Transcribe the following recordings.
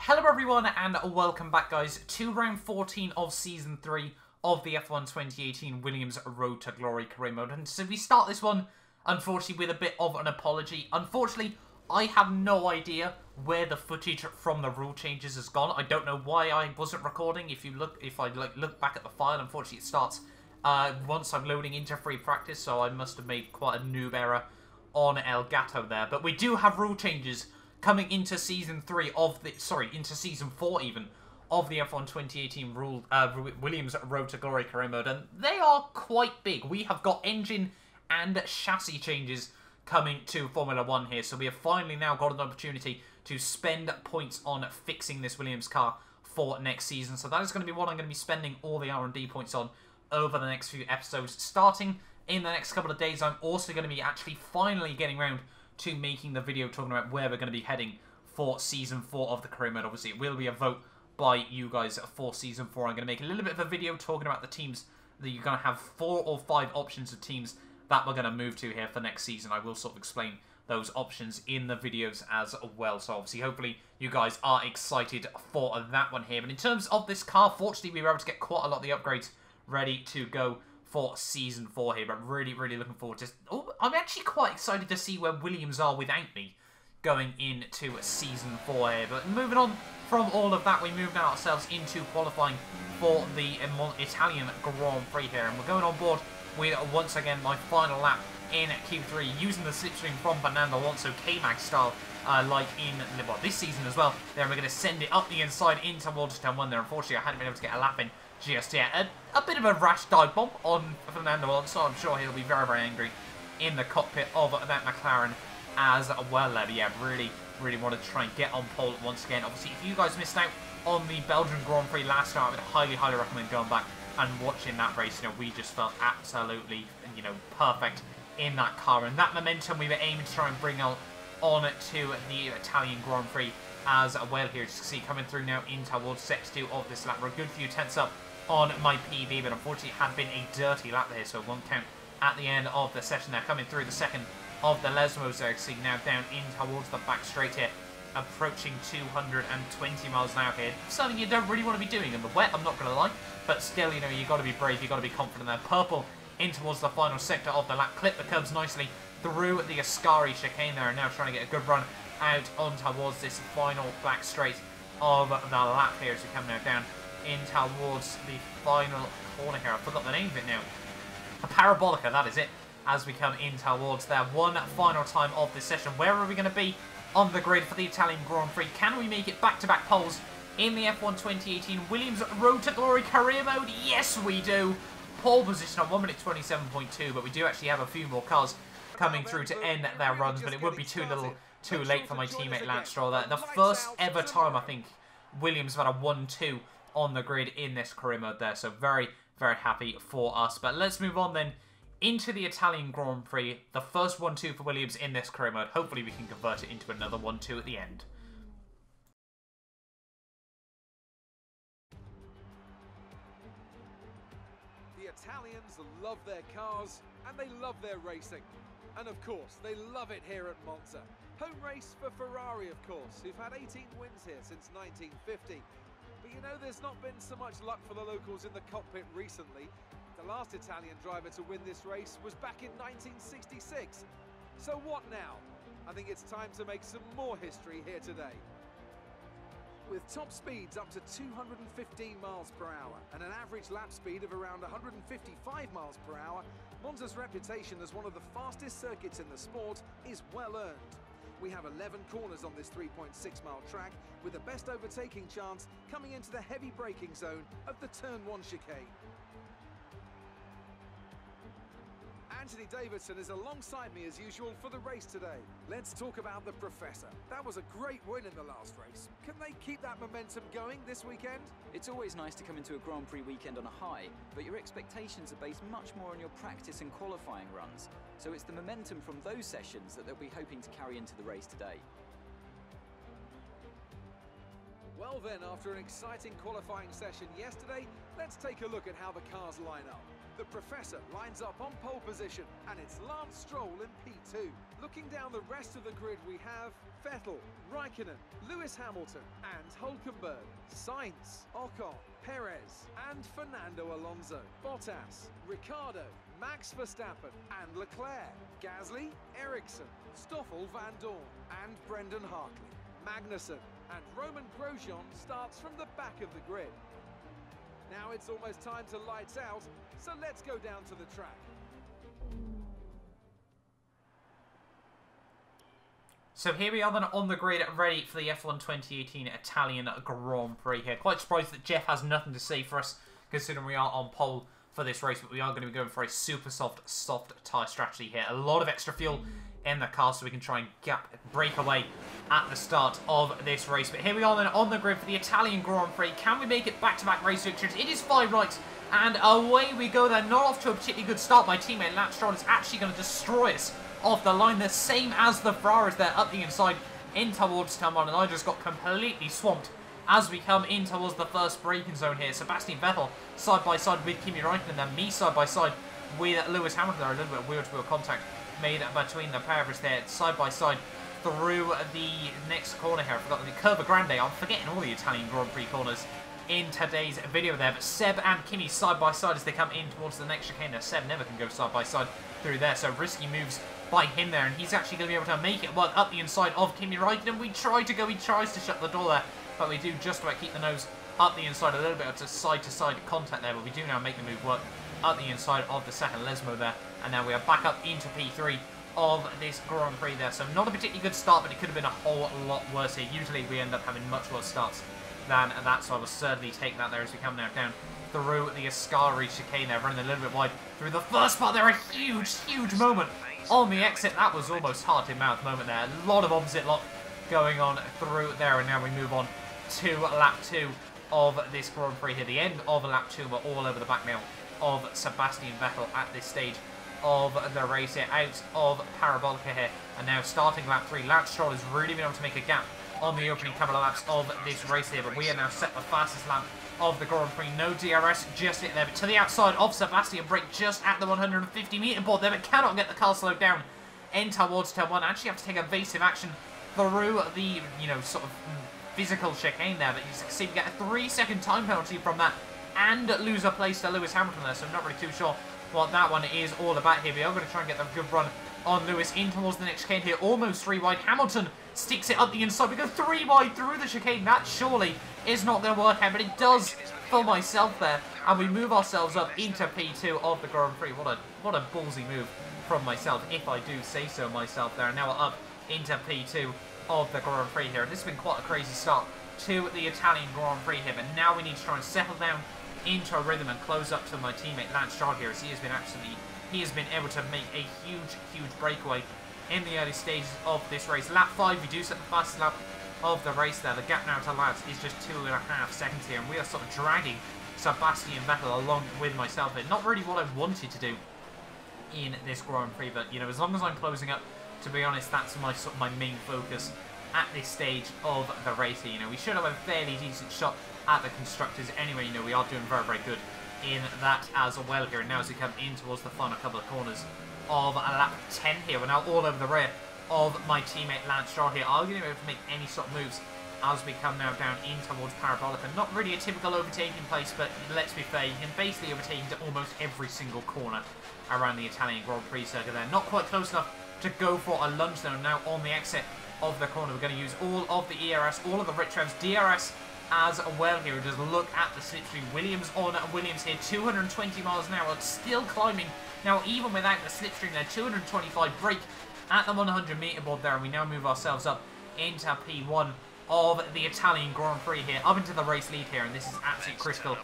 Hello everyone and welcome back guys to round 14 of season 3 of the F1 2018 Williams Road to Glory Career Mode. And so we start this one unfortunately with a bit of an apology. Unfortunately I have no idea where the footage from the rule changes has gone. I don't know why I wasn't recording. If I look back at the file, unfortunately it starts once I'm loading into free practice, so I must have made quite a noob error on Elgato there. But we do have rule changes coming into season 3 of the, into season 4 even, of the F1 2018 Williams Road to Glory Career Mode, and they are quite big. We have got engine and chassis changes coming to Formula 1 here, so we have finally now got an opportunity to spend points on fixing this Williams car for next season. So that is going to be what I'm going to be spending all the R&D points on over the next few episodes. Starting in the next couple of days, I'm also going to be actually finally getting around to making the video talking about where we're going to be heading for Season 4 of the Career Mode. Obviously, it will be a vote by you guys for Season 4. I'm going to make a little bit of a video talking about the teams that you're going to have 4 or 5 options of teams that we're going to move to here for next season. I will sort of explain those options in the videos as well. So obviously, hopefully, you guys are excited for that one here. But in terms of this car, fortunately, we were able to get quite a lot of the upgrades ready to go for Season 4 here, but really looking forward to... Oh, I'm actually quite excited to see where Williams are without me going into Season 4 here. But moving on from all of that, we move now ourselves into qualifying for the Italian Grand Prix here, and we're going on board with, once again, my final lap in Q3, using the slipstream from Fernando Alonso, K-Mag style, like in this season as well. Then we're going to send it up the inside in towards turn 1 there. Unfortunately, I hadn't been able to get a lap in just yet. A bit of a rash dive bomb on Fernando Alonso. I'm sure he'll be very angry in the cockpit of that McLaren as well there. But yeah, really wanted to try and get on pole once again. Obviously, if you guys missed out on the Belgian Grand Prix last time, I would highly recommend going back and watching that race. You know, we just felt absolutely, perfect in that car. And that momentum we were aiming to try and bring on to the Italian Grand Prix as well here. Just see coming through now in towards Sector 2 of this lap. We're a good few tenths up on my PB, but unfortunately it had been a dirty lap there, so it won't count at the end of the session there. Coming through the second of the Lesmos there, see now down in towards the back straight here, approaching 220 miles an hour here. Something you don't really want to be doing in the wet, I'm not going to lie, but still, you got to be brave, you got to be confident there. Purple in towards the final sector of the lap, clip the curbs nicely through the Ascari chicane there, and now trying to get a good run out on towards this final back straight of the lap here as we come now down in towards the final corner here. I forgot the name of it now. A Parabolica, that is it, as we come in towards there. One final time of this session. Where are we going to be on the grid for the Italian Grand Prix? Can we make it back-to-back poles in the F1 2018 Williams Road to Glory Career Mode? Yes, we do. Pole position on 1 minute 27.2, but we do actually have a few more cars coming through to end their runs, but it would be too late for my teammate Lance Stroll there. The first ever time, I think, Williams have had a 1-2 on the grid in this career mode there, so very happy for us. But let's move on then into the Italian Grand Prix. The first 1-2 for Williams in this career mode. Hopefully we can convert it into another 1-2 at the end. The Italians love their cars and they love their racing. And of course, they love it here at Monza. Home race for Ferrari, of course, who've had 18 wins here since 1950. But there's not been so much luck for the locals in the cockpit recently. The last Italian driver to win this race was back in 1966. So what now? I think it's time to make some more history here today. With top speeds up to 215 miles per hour and an average lap speed of around 155 miles per hour, Monza's reputation as one of the fastest circuits in the sport is well earned. We have 11 corners on this 3.6-mile track, with the best overtaking chance coming into the heavy braking zone of the Turn 1 chicane. Anthony Davidson is alongside me as usual for the race today. Let's talk about the Professor. That was a great win in the last race. Can they keep that momentum going this weekend? It's always nice to come into a Grand Prix weekend on a high, but your expectations are based much more on your practice and qualifying runs. So it's the momentum from those sessions that they'll be hoping to carry into the race today. Well then, after an exciting qualifying session yesterday, let's take a look at how the cars line up. The Professor lines up on pole position, and it's Lance Stroll in P2. Looking down the rest of the grid, we have Vettel, Raikkonen, Lewis Hamilton, and Hülkenberg, Sainz, Ocon, Perez, and Fernando Alonso, Bottas, Ricciardo, Max Verstappen, and Leclerc, Gasly, Ericsson, Stoffel Van Dorn, and Brendan Hartley. Magnussen and Roman Grosjean starts from the back of the grid. Now it's almost time to lights out, so let's go down to the track. So here we are then on the grid, ready for the F1 2018 Italian Grand Prix here. Quite surprised that Jeff has nothing to say for us, considering we are on pole for this race, but we are going to be going for a super soft tyre strategy here. A lot of extra fuel in the car so we can try and break away at the start of this race. But here we are then on the grid for the Italian Grand Prix. Can we make it back-to-back race victories? It is 5 nights, and away we go then. Not off to a particularly good start. My teammate Lance Stroll is actually going to destroy us off the line, the same as the Ferraris there up the inside in towards turn 1, and I just got completely swamped as we come in towards the first braking zone here. Sebastian Vettel side by side with Kimi Raikkonen, and then me side by side with Lewis Hamilton there. A little bit of wheel-to-wheel contact made between the pair of us there, side by side through the next corner here. I forgot the Curva Grande. I'm forgetting all the Italian Grand Prix corners in today's video there. But Seb and Kimi side by side as they come in towards the next chicane there. Seb never can go side by side through there, so risky moves by him there, and he's actually going to be able to make it work up the inside of Kimi Raikkonen. We try to go, he tries to shut the door there, but we do just about keep the nose up the inside, a little bit of side-to-side contact there, but we do now make the move work up the inside of the second Lesmo there, and now we are back up into P3 of this Grand Prix there. So not a particularly good start, but it could have been a whole lot worse here. Usually we end up having much worse starts than that, so I will certainly take that there as we come now down through the Ascari chicane there, running a little bit wide through the first part there. A huge moment on the exit. That was almost heart-in-mouth moment there. A lot of opposite lock going on through there, and now we move on to lap 2 of this Grand Prix here. The end of lap 2, we're all over the back now of Sebastian Vettel at this stage of the race here, out of Parabolica here, and now starting lap 3. Lance Stroll has really been able to make a gap on the opening couple of laps of this race here, but we are now set the fastest lap of the Grand Prix. No DRS just hit there, but to the outside of Sebastian, brake just at the 150 metre board there, but cannot get the car slowed down in towards turn 1. Actually have to take evasive action through the, sort of physical chicane there, but you see we get a 3-second time penalty from that and lose a place to Lewis Hamilton there, so I'm not really too sure what that one is all about here. We are going to try and get the good run on Lewis in towards the next chicane here, almost 3 wide. Hamilton sticks it up the inside. We go 3 wide through the chicane. That surely is not going to work out, but it does for myself there, and we move ourselves up into P2 of the Grand Prix. What a ballsy move from myself, if I do say so myself there. And now we're up into P2 of the Grand Prix here, and this has been quite a crazy start to the Italian Grand Prix here, but now we need to try and settle down into a rhythm and close up to my teammate Lance Stroll here, as he has been able to make a huge breakaway in the early stages of this race. Lap 5, we do set the fastest lap of the race there. The gap now to Lance is just 2.5 seconds here, and we are sort of dragging Sebastian Vettel along with myself here. Not really what I wanted to do in this Grand Prix, but as long as I'm closing up, to be honest, that's my main focus at this stage of the race here. We should have a fairly decent shot at the constructors anyway. We are doing very good in that as well here. And now as we come in towards the final couple of corners of lap 10 here, we're now all over the rear of my teammate Lance Stroll here. Are going to be able to make any sort of moves as we come now down in towards Parabolica. Not really a typical overtaking place, but let's be fair, you can basically overtake into almost every single corner around the Italian Grand Prix circuit there. Not quite close enough to go for a lunge though. Now on the exit of the corner, we're going to use all of the ERS, all of the retrevs, DRS as well here. Just look at the slipstream. Williams on Williams here, 220 miles an hour, still climbing. Now even without the slipstream there, 225 brake at the 100 metre board there, and we now move ourselves up into P1 of the Italian Grand Prix here, up into the race lead here, and this is absolutely critical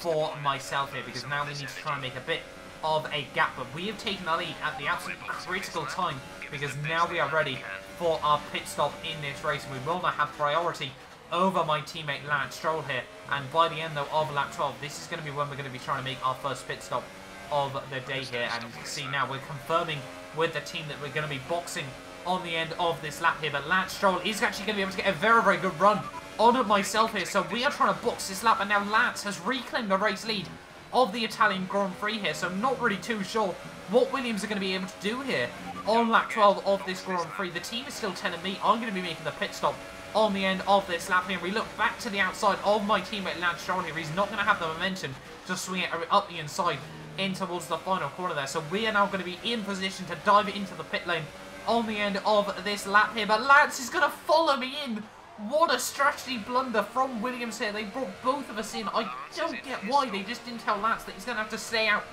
for myself here, because now we need to try and make a bit of a gap, but we have taken the lead at the absolute critical time, because now we are ready for our pit stop in this race, and we will now have priority over my teammate Lance Stroll here. And by the end though of lap 12, this is going to be when we're going to be trying to make our first pit stop of the day here. And you can see now we're confirming with the team that we're going to be boxing on the end of this lap here, but Lance Stroll is actually going to be able to get a very good run on myself here. So we are trying to box this lap, and now Lance has reclaimed the race lead of the Italian Grand Prix here, so I'm not really too sure what Williams are going to be able to do here on lap 12 of this Grand Prix. The team is still telling me I'm going to be making the pit stop on the end of this lap here. We look back to the outside of my teammate Lance Stroll here. He's not going to have the momentum to swing it up the inside in towards the final corner there. So we are now going to be in position to dive into the pit lane on the end of this lap here. But Lance is going to follow me in. What a strategy blunder from Williams here. They brought both of us in. I don't get why they just didn't tell Lance that he's going to have to stay out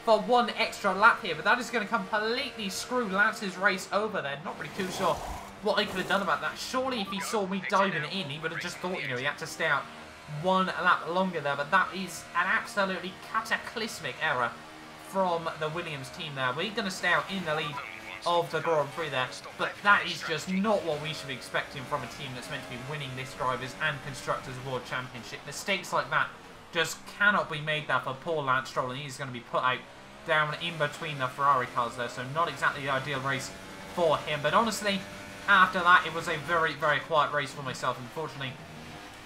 for one extra lap here. But that is going to completely screw Lance's race over there. Not really too sure what I could have done about that. Surely if he saw me diving in, he would have just thought, you know, he had to stay out one lap longer there. But that is an absolutely cataclysmic error from the Williams team there. We're going to stay out in the lead of the Grand Prix there, but that is just not what we should be expecting from a team that's meant to be winning this Drivers' and Constructors' World Championship. Mistakes like that just cannot be made there for poor Lance Stroll, and he's going to be put out down in between the Ferrari cars there, so not exactly the ideal race for him. But honestly, after that, it was a very, very quiet race for myself. Unfortunately,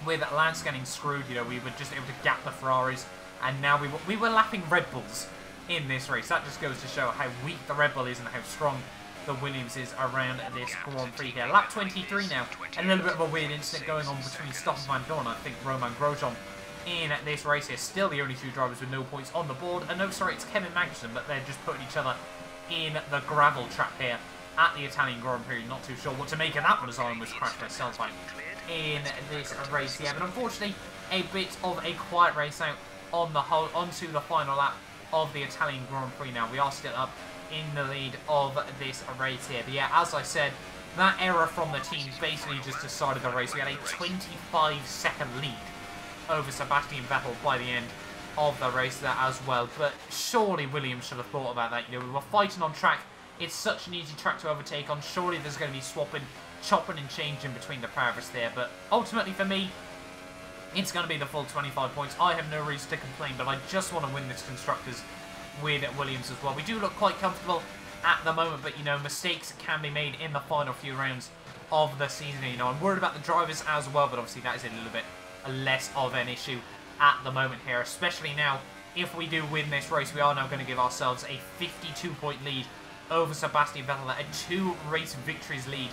with Lance getting screwed, you know, we were just able to gap the Ferraris, and now we were lapping Red Bulls in this race. That just goes to show how weak the Red Bull is and how strong the Williams is around this Grand Prix here. Lap 23 now. A little bit of a weird incident going on between Stoffel Van Dorn and I think Romain Grosjean in this race here. Still the only two drivers with no points on the board. And no, sorry, it's Kevin Magnussen, but they're just putting each other in the gravel trap here at the Italian Grand Prix. Not too sure what to make of that one, as I almost crashed myself out in this race here. But unfortunately, a bit of a quiet race out on the whole, onto the final lap of the Italian Grand Prix now. We are still up in the lead of this race here. But yeah, as I said, that error from the team basically just decided the race. We had a 25-second lead over Sebastian Vettel by the end of the race there as well. But surely Williams should have thought about that. You know, we were fighting on track. It's such an easy track to overtake on. Surely there's going to be swapping, chopping and changing between the pair of us there. But ultimately for me, it's going to be the full 25 points. I have no reason to complain, but I just want to win this Constructors with Williams as well. We do look quite comfortable at the moment, but, you know, mistakes can be made in the final few rounds of the season. You know, I'm worried about the drivers as well, but obviously that is a little bit less of an issue at the moment here, especially now if we do win this race. We are now going to give ourselves a 52-point lead over Sebastian Vettel, a 2-race victories lead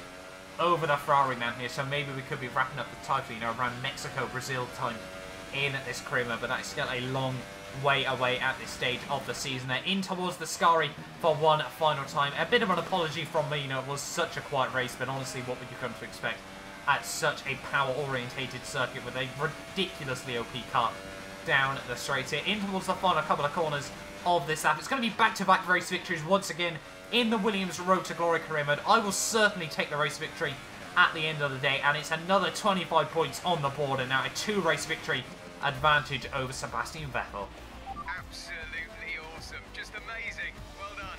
over the Ferrari man here, so maybe we could be wrapping up the title, you know, around Mexico, Brazil time in this career mode, but that is still a long way away at this stage of the season. They're in towards the Scari for one final time. A bit of an apology from me, you know, it was such a quiet race, but honestly, what would you come to expect at such a power-orientated circuit with a ridiculously OP car down the straight here, in towards the final couple of corners of this lap. It's going to be back-to-back race victories once again in the Williams Road to Glory career mode. I will certainly take the race victory at the end of the day, and it's another 25 points on the board, and now a 2-race victory advantage over Sebastian Vettel. Absolutely awesome. Just amazing. Well done.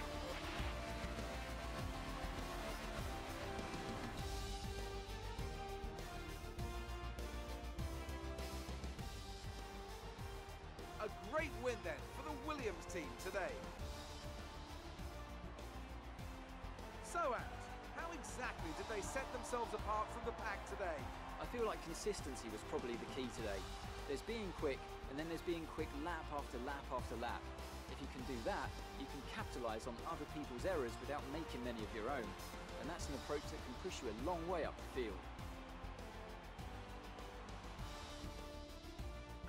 A great win then for the Williams team today. So, Ant, how exactly did they set themselves apart from the pack today? I feel like consistency was probably the key today. There's being quick, and then there's being quick lap after lap after lap. If you can do that, you can capitalise on other people's errors without making many of your own. And that's an approach that can push you a long way up the field.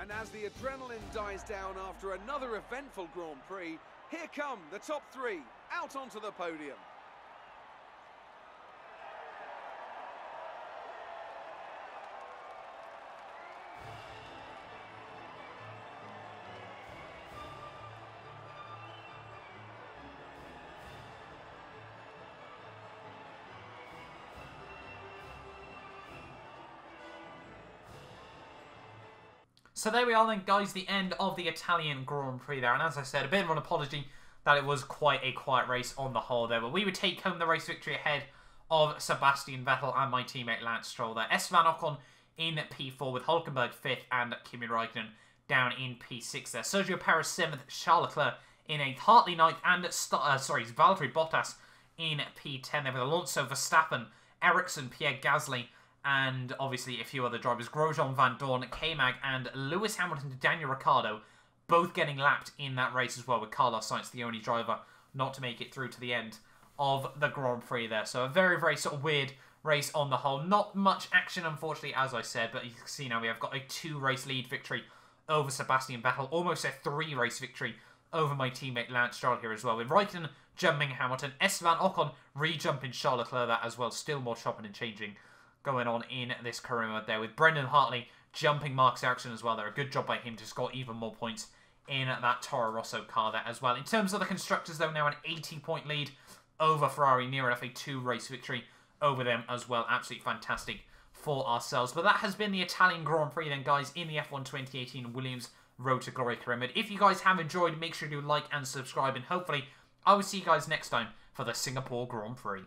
And as the adrenaline dies down after another eventful Grand Prix, here come the top 3 out onto the podium. So there we are then, guys, the end of the Italian Grand Prix there. And as I said, a bit of an apology that it was quite a quiet race on the whole there. But we would take home the race victory ahead of Sebastian Vettel and my teammate Lance Stroll there. Esteban Ocon in P4 with Hülkenberg 5th and Kimi Räikkönen down in P6 there. Sergio Perez 7th, Charles Leclerc in 8th, Hartley 9th, and Valtteri Bottas in P10 there with Alonso, Verstappen, Ericsson, Pierre Gasly, and obviously a few other drivers, Grosjean, Van Dorn, K-Mag, and Lewis Hamilton to Daniel Ricciardo, both getting lapped in that race as well, with Carlos Sainz the only driver not to make it through to the end of the Grand Prix there. So a very, very sort of weird race on the whole. Not much action, unfortunately, as I said, but you can see now we have got a 2-race lead victory over Sebastian Vettel, almost a 3-race victory over my teammate Lance Stroll here as well, with Raikkonen jumping Hamilton, Esteban Ocon re-jumping Charles Leclerc there as well. Still more chopping and changing going on in this career mode there, with Brendan Hartley jumping Marcus Ericsson as well there. A good job by him to score even more points in that Toro Rosso car there as well. In terms of the constructors though, now an 80-point lead over Ferrari, near enough a 2-race victory over them as well. Absolutely fantastic for ourselves. But that has been the Italian Grand Prix then, guys, in the F1 2018 Williams Road to Glory career mode. If you guys have enjoyed, make sure to like and subscribe, and hopefully I will see you guys next time for the Singapore Grand Prix.